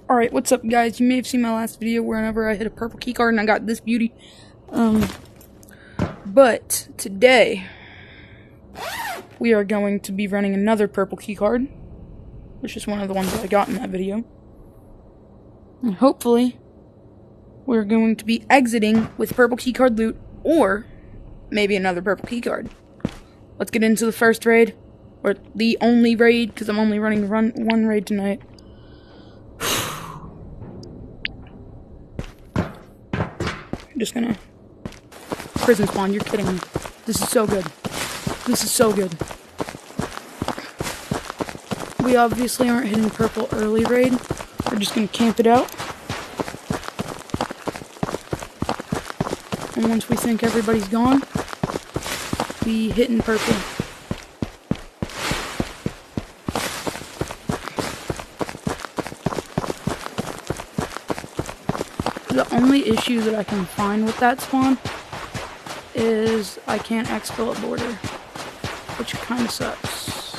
Alright, what's up guys? You may have seen my last video whenever I hit a purple keycard and I got this beauty. But today we are going to be running another purple keycard, which is one of the ones that I got in that video. And hopefully we're going to be exiting with purple keycard loot or maybe another purple keycard. Let's get into the first raid, or the only raid, because I'm only running one raid tonight. I'm just gonna prison spawn. You're kidding me. This is so good. This is so good. We obviously aren't hitting purple early raid. We're just gonna camp it out. And once we think everybody's gone, we hit in purple. The only issue that I can find with that spawn is I can't exfil at border, which kind of sucks.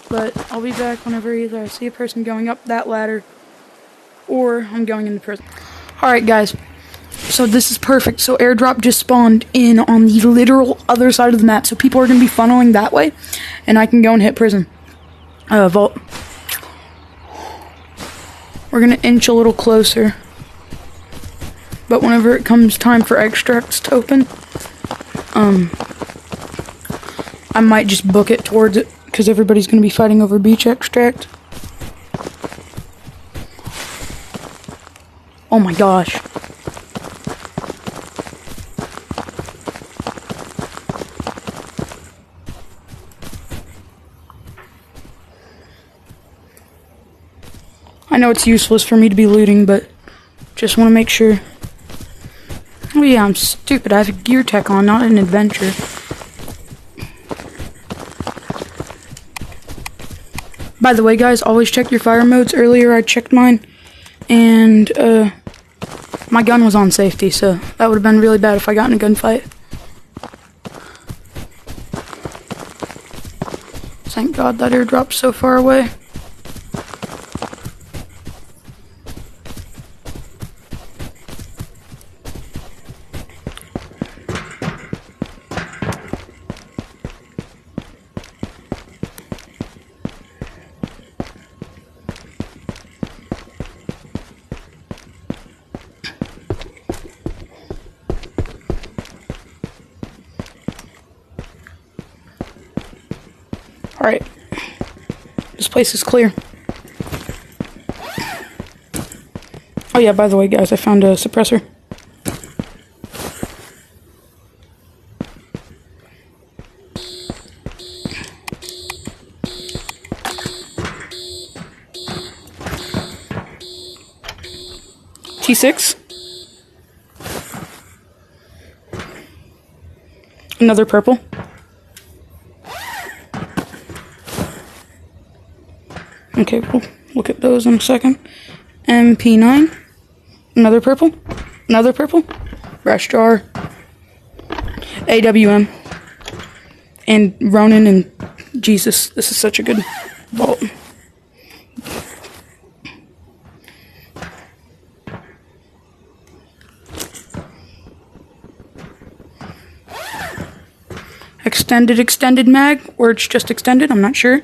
But I'll be back whenever either I see a person going up that ladder or I'm going into prison. Alright guys, so this is perfect. So airdrop just spawned in on the literal other side of the map, so people are going to be funneling that way and I can go and hit prison. Vault. We're going to inch a little closer. But whenever it comes time for extracts to open, I might just book it towards it, because everybody's going to be fighting over beach extract. Oh my gosh. I know it's useless for me to be looting, but just want to make sure. Oh yeah, I'm stupid. I have a gear tech on, not an adventure. By the way, guys, always check your fire modes. Earlier I checked mine, and my gun was on safety, so that would have been really bad if I got in a gunfight. Thank God that airdrop's so far away. Alright, this place is clear. Oh yeah, by the way guys, I found a suppressor. T6. Another purple. Okay, we'll look at those in a second. MP9. Another purple. Another purple. Brass jar. AWM. And Ronin and Jesus. This is such a good vault. Extended mag, or it's just extended, I'm not sure.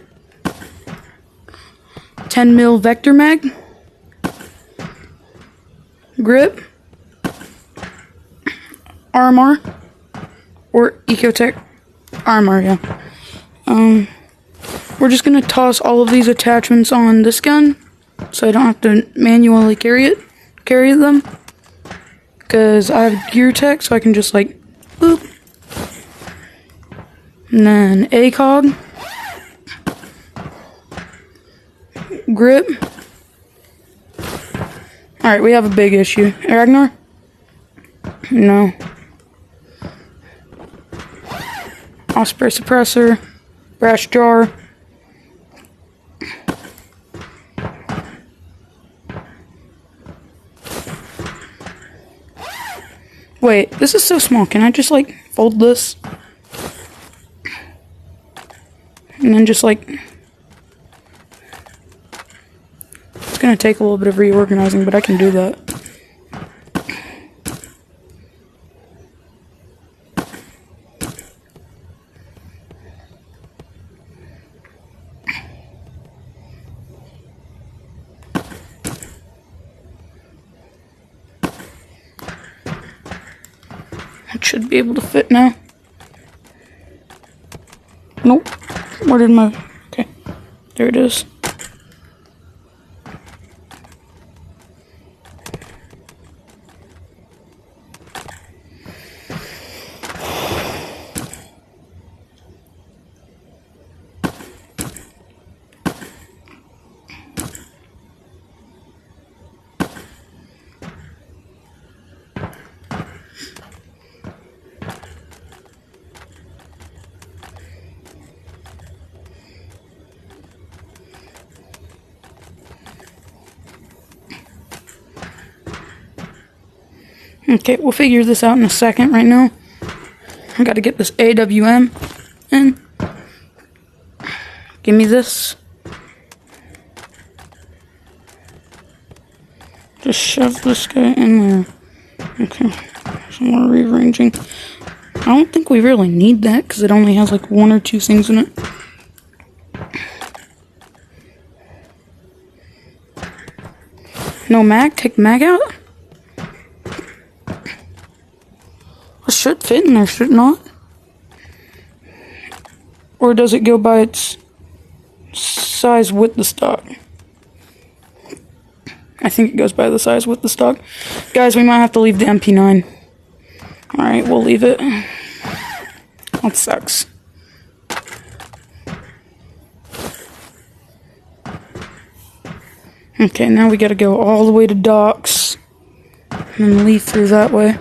10 mil vector mag, grip, RMR, or Ecotech RMR, yeah. We're just gonna toss all of these attachments on this gun, so I don't have to manually carry them, because I have gear tech, so I can just like, boop, and then ACOG. Grip. Alright, we have a big issue. Ragnar? No. Osprey suppressor. Brass jar. Wait, this is so small. Can I just like fold this? And then just like gonna take a little bit of reorganizing, but I can do that. It should be able to fit now. Nope. Where did my... Okay. There it is. Okay, we'll figure this out in a second. Right now, I gotta get this AWM in. Give me this. Just shove this guy in there. Okay, some more rearranging. I don't think we really need that because it only has like 1 or 2 things in it. No mag? Take mag out? It should fit in there, should it not? Or does it go by its size with the stock? I think it goes by the size with the stock. Guys, we might have to leave the MP9. Alright, we'll leave it. That sucks. Okay, now we gotta go all the way to docks. And then leave through that way.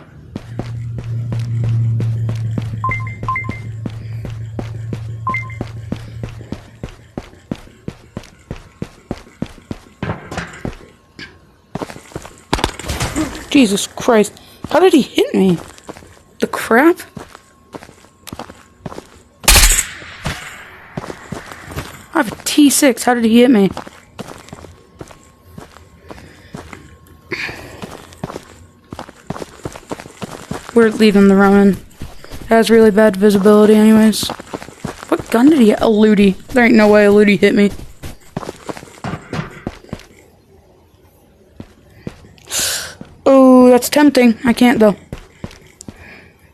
Jesus Christ. How did he hit me? The crap? I have a T6. How did he hit me? We're leaving the Ronin. It has really bad visibility anyways. What gun did he hit? A Ludi. There ain't no way a Ludi hit me. Oh, that's tempting. I can't though.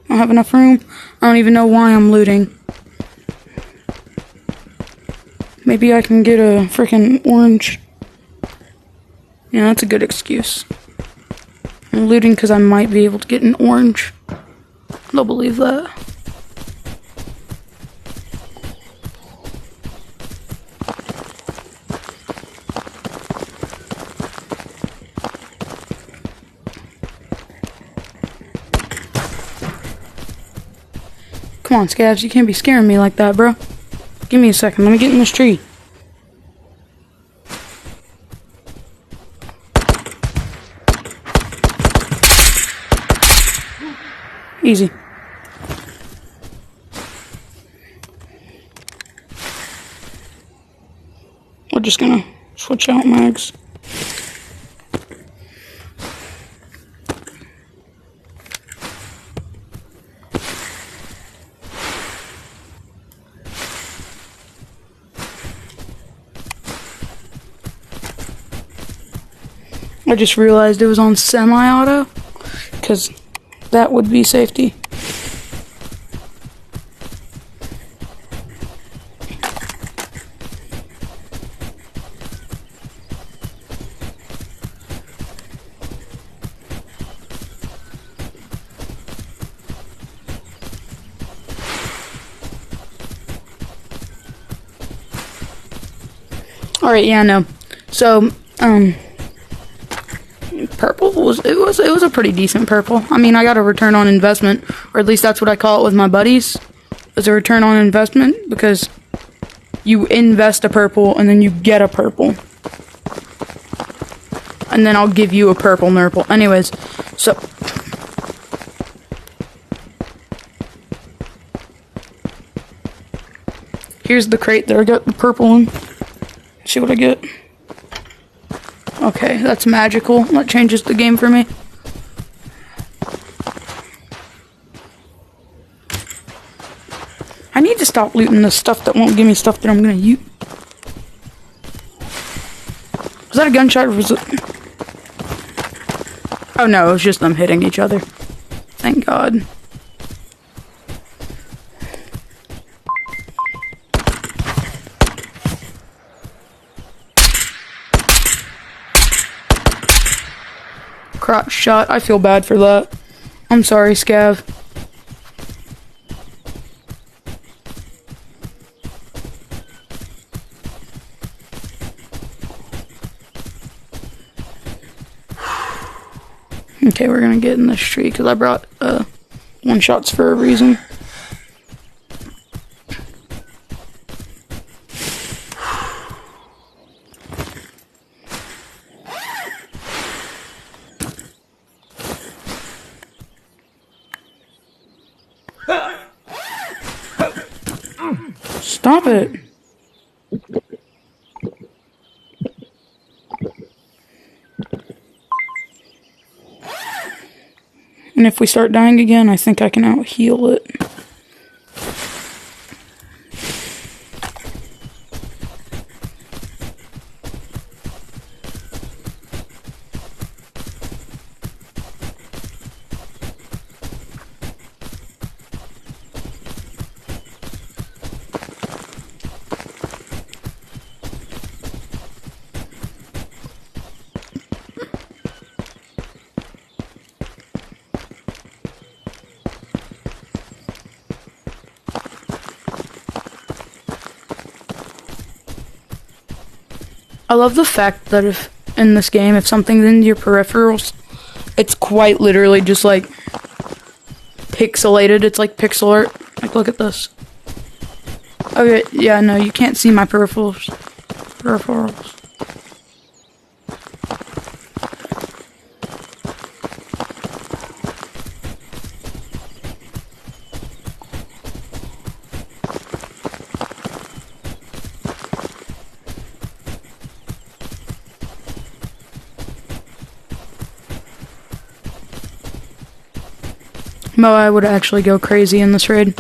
I don't have enough room. I don't even know why I'm looting. Maybe I can get a freaking orange. Yeah, that's a good excuse. I'm looting because I might be able to get an orange. They'll believe that. Come on, Scavs, you can't be scaring me like that, bro. Give me a second, let me get in this tree. Easy. We're just gonna switch out mags. I just realized it was on semi-auto, because that would be safety. Alright, yeah, no. So, purple was a pretty decent purple. I mean, I got a return on investment, or at least that's what I call it with my buddies. It's a return on investment because you invest a purple and then you get a purple. And then I'll give you a purple nurple. Anyways, so here's the crate that I got the purple in. See what I get. Okay, that's magical. That changes the game for me. I need to stop looting the stuff that won't give me stuff that I'm gonna use. Was that a gunshot or was it... Oh no, it was just them hitting each other. Thank God. Crotch shot. I feel bad for that. I'm sorry, Scav. Okay, we're gonna get in this tree because I brought one shots for a reason. Stop it. And if we start dying again, I think I can out-heal it. I love the fact that if in this game, if something's in your peripherals, it's quite literally just like pixelated. It's like pixel art. Like, look at this. Okay, yeah, no, you can't see my peripherals. Mo, I would actually go crazy in this raid.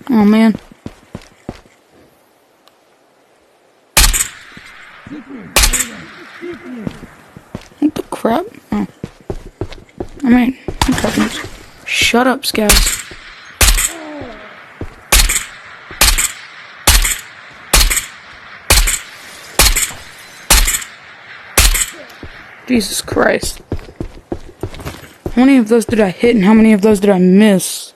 Oh man. What the crap? Oh. Alright. Shut up, scouts. Jesus Christ. How many of those did I hit and how many of those did I miss?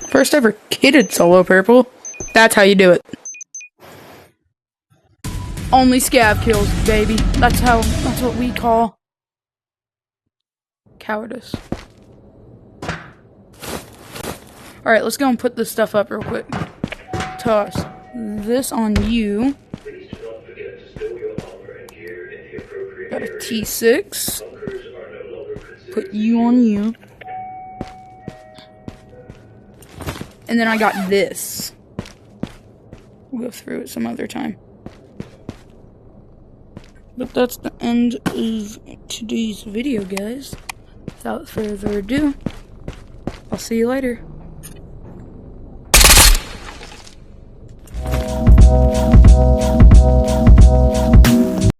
First ever kitted solo purple. That's how you do it. Only scav kills, baby. That's what we call cowardice. Alright, let's go and put this stuff up real quick. Toss this on you. Got a T6. Put you on you. And then I got this. We'll go through it some other time. But that's the end of today's video, guys. Without further ado, I'll see you later.